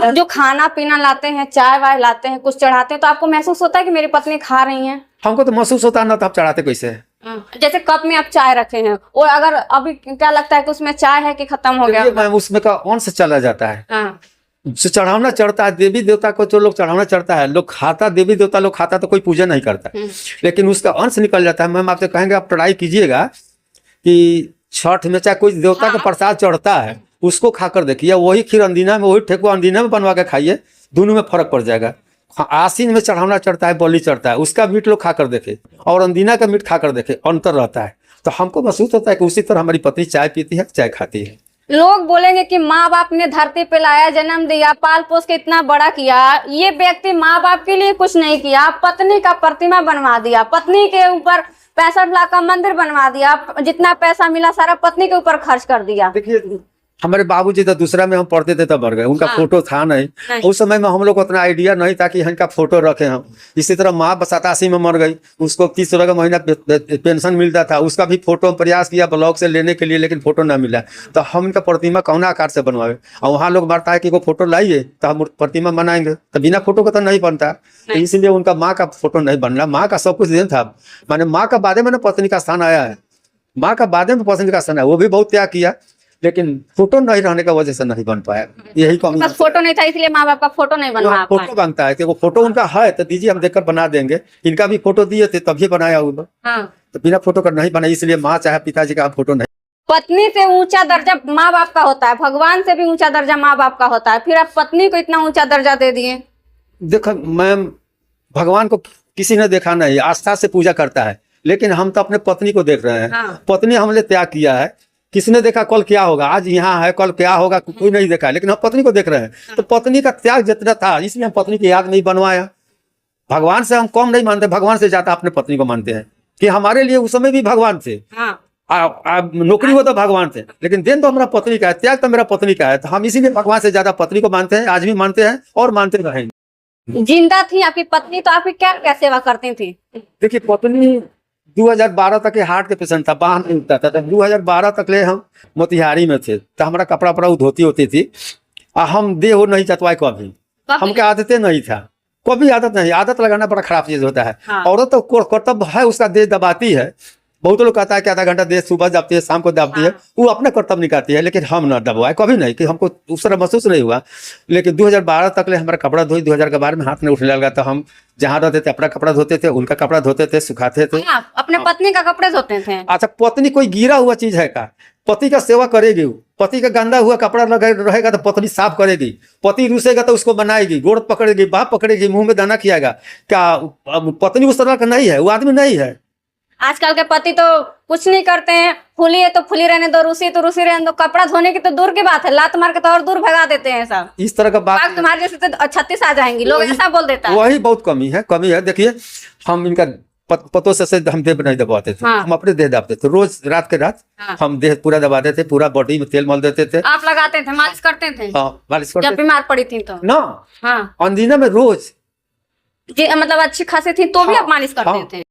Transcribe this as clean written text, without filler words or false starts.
जो खाना पीना लाते हैं, चाय वाय लाते हैं, कुछ चढ़ाते हैं, तो आपको महसूस होता है कि मेरी पत्नी खा रही है? हमको तो महसूस होता है ना, तो आप चढ़ाते कैसे है? जैसे कप में आप चाय रखे हैं और अगर अभी क्या लगता है कि उसमें चाय है कि खत्म हो गया, उसमें का अंश चला जाता है। जो चढ़ावना चढ़ता है देवी देवता को, जो लोग चढ़ावना चढ़ता है, लोग खाता, देवी देवता लोग खाता तो कोई पूजा नहीं करता, लेकिन उसका अंश निकल जाता है। मैम आपसे कहेंगे, आप ट्राई कीजिएगा कि छठ में चाहे कोई देवता का प्रसाद चढ़ता है, उसको खाकर देखिए, वही खीर अंदीना में, वही ठेकुआ अंदीना में बनवा के खाइए, दोनों में फर्क पड़ जाएगा। आसीन में चढ़ावना चढ़ता है, बलि चढ़ता है, उसका मीट लोग खाकर देखे और अंदीना का मीट खाकर देखे, अंतर रहता है। तो हमको महसूस होता है कि उसी तरह हमारी पत्नी चाय पीती है, चाय खाती है। लोग बोलेंगे कि माँ बाप ने धरती पे लाया, जन्म दिया, पाल पोस के इतना बड़ा किया, ये व्यक्ति माँ बाप के लिए कुछ नहीं किया, पत्नी का प्रतिमा बनवा दिया, पत्नी के ऊपर 65 लाख का मंदिर बनवा दिया, जितना पैसा मिला सारा पत्नी के ऊपर खर्च कर दिया। देखिए, हमारे बाबूजी तो दूसरा में हम पढ़ते थे तब मर गए, उनका फोटो था नहीं। उस समय में हम लोग को उतना आइडिया नहीं था कि इनका फोटो रखे हम। इसी तरह माँ 87 में मर गई, उसको 30 रुपये का महीना पेंशन मिलता था, उसका भी फोटो प्रयास किया ब्लॉक से लेने के लिए, लेकिन फोटो ना मिला। तो हम इनका प्रतिमा कौन आकार से बनवाए, और वहाँ लोग मारता है कि वो फोटो लाइए तो हम प्रतिमा बनाएंगे, तो बिना फोटो का तो नहीं बनता। तो इसलिए उनका माँ का फोटो नहीं बनना। माँ का सब कुछ देन था, माने माँ का बादे में पत्नी का स्थान आया है, माँ का बादे में पत्नी का स्थान है। वो भी बहुत त्याग किया, लेकिन फोटो नहीं रहने का वजह से नहीं बन पाया। यही कमी, बस फोटो नहीं था इसलिए माँ बाप का फोटो नहीं बनवा। फोटो बनता है कि वो फोटो उनका है तो दीजिए, हम देखकर बना देंगे। इनका भी फोटो दिए थे तभी बनाया उन्होंने, तो बिना फोटो का नहीं बना। इसलिए माँ चाहे पिताजी का फोटो नहीं। पत्नी से ऊंचा दर्जा माँ बाप का होता है, भगवान से भी ऊंचा दर्जा माँ बाप का होता है, फिर आप पत्नी को इतना ऊंचा दर्जा दे दिए। देखो मैम, भगवान को किसी ने देखा नहीं, आस्था से पूजा करता है, लेकिन हम तो अपने पत्नी को देख रहे हैं। पत्नी हमने त्याग किया है, किसने देखा कल क्या होगा, आज यहाँ है कल क्या होगा कोई नहीं देखा, लेकिन हम पत्नी को देख रहे हैं। तो पत्नी का त्याग जितना था, इसलिए हम पत्नी की याद नहीं बनवाया। भगवान से हम कम नहीं मानते, भगवान से ज्यादा अपने पत्नी को मानते हैं कि हमारे लिए उस समय भी भगवान थे। नौकरी हो तो भगवान थे, लेकिन दिन तो हमारा पत्नी का है, त्याग तो मेरा पत्नी का है। तो हम इसीलिए भगवान से ज्यादा पत्नी को मानते हैं, आज भी मानते हैं और मानते रहेंगे। जिंदा थी आपकी पत्नी तो आपकी क्या क्या सेवा करती थी? देखिए, पत्नी 2012 तक के हार्ट के पेशेंट था, बाहर नहीं उठता था। 2012 तक ले हम मोतिहारी में थे, तो हमारा कपड़ा वपड़ा धोती होती थी, और हम देह हो नहीं चतवाए कभी, हमके आदतें नहीं था, कभी आदत नहीं। आदत लगाना बड़ा खराब चीज होता है। औरत तो कर्तव्य है, उसका देह दबाती है। बहुत लोग कहता है कि आधा घंटा देह सुबह दबती है, शाम को दबती है, वो अपना कर्तव्य निकालती है, लेकिन हम ना दबवाए कभी नहीं, कि हमको उस तरह महसूस नहीं हुआ। लेकिन 2012 तक ले हमारा कपड़ा धोई, 2012 में हाथ नहीं उठने लगा। तो हम जहाँ रहते थे अपना कपड़ा धोते थे, उनका कपड़ा धोते थे, सुखाते थे। अपने पत्नी का कपड़े धोते थे? अच्छा, पत्नी कोई गिरा हुआ चीज है का? पति का सेवा करेगी, पति का गंदा हुआ कपड़ा रहेगा तो पत्नी साफ करेगी, पति रूसेगा तो उसको बनाएगी, गोड़ पकड़ेगी, बाप पकड़ेगी, मुंह में दाना खिलाएगा। क्या पत्नी उस तरह का नहीं है? वो आदमी नहीं है। आजकल के पति तो कुछ नहीं करते हैं, फुली है तो फुली रहने दो, रूसी है तो रूसी रहने दो, कपड़ा धोने की तो दूर की बात है, लात मार के तो और दूर भगा देते हैं सब। इस तरह का बात तुम्हारे जैसे तो 36 आ जाएंगी, लोग ऐसा बोल देता है। वही बहुत कमी है। देखिए, हम इनका पतों से हम देह नहीं दबाते थे। हम अपने देह दबाते थे, रोज रात के रात हम देह पूरा दबाते थे, पूरा बॉडी में तेल मल देते थे। आप लगाते थे, मालिश करते थे? मालिश करते। जब बीमार पड़ी थी तो ना, अंदीना में रोज, मतलब अच्छी खासी थी तो भी आप मालिश करते थे?